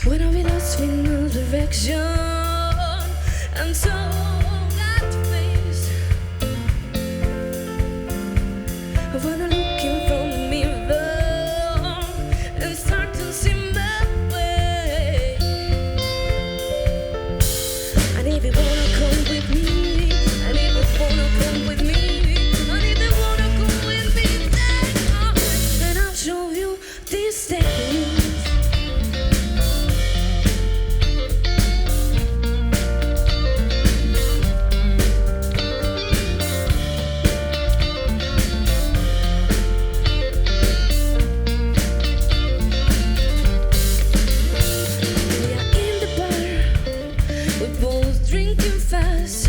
When I lost with no direction and so got to face. When I'm looking from the mirror and start to see my way. And if you wanna come with me, and if you wanna come with me, and if you wanna come with me, then I'll show you these things. Drinking fast,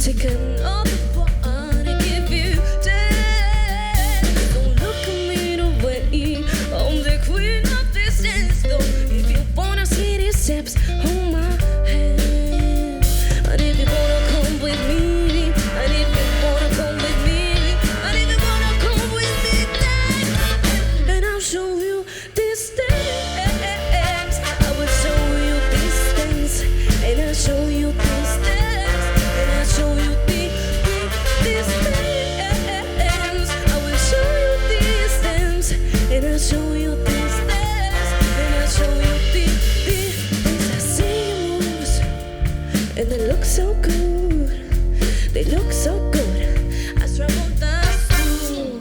taking all the fun I give you. Don't look at me the way I'm the queen of this dance floor. If you wanna see these steps, hold my hand. And if you wanna come with me, and if you wanna come with me, and if you wanna come with me, then I'll show you these things. I will show you these things, and I'll show you these. And I'll show you these things, and I'll show you these things. I see your moves, and they look so good. They look so good. I travel down through.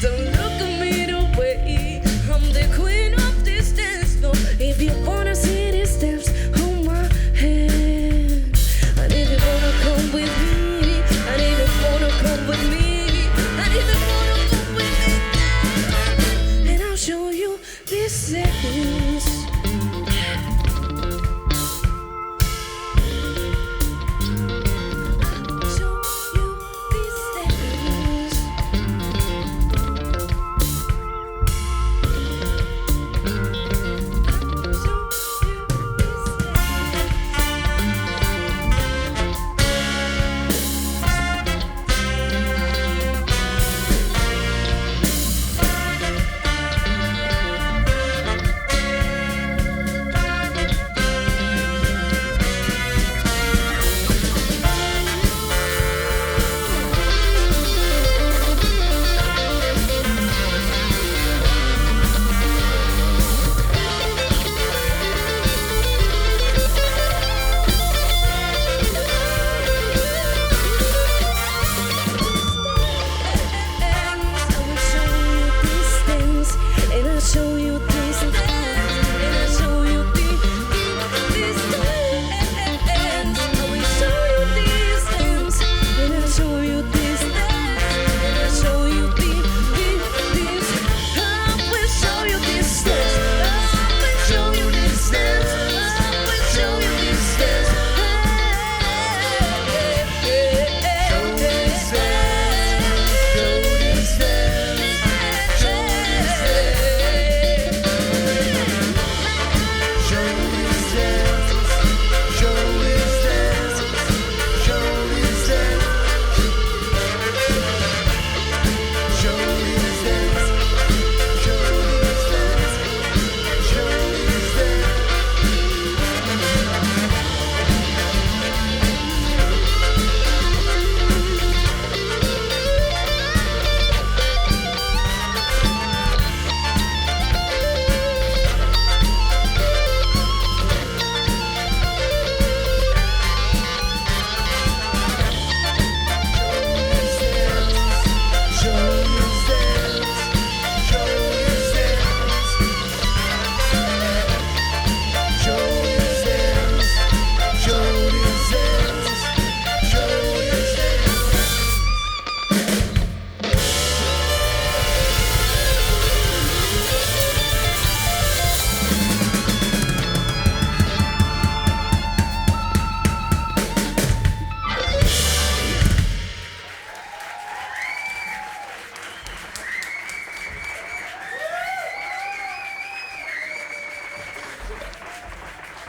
Don't look at me the way I'm the queen of this dance floor. If you wanna see these steps, hold my hand. And if you wanna come with me, and if you wanna come with me, and if you wanna come with me, show you these things.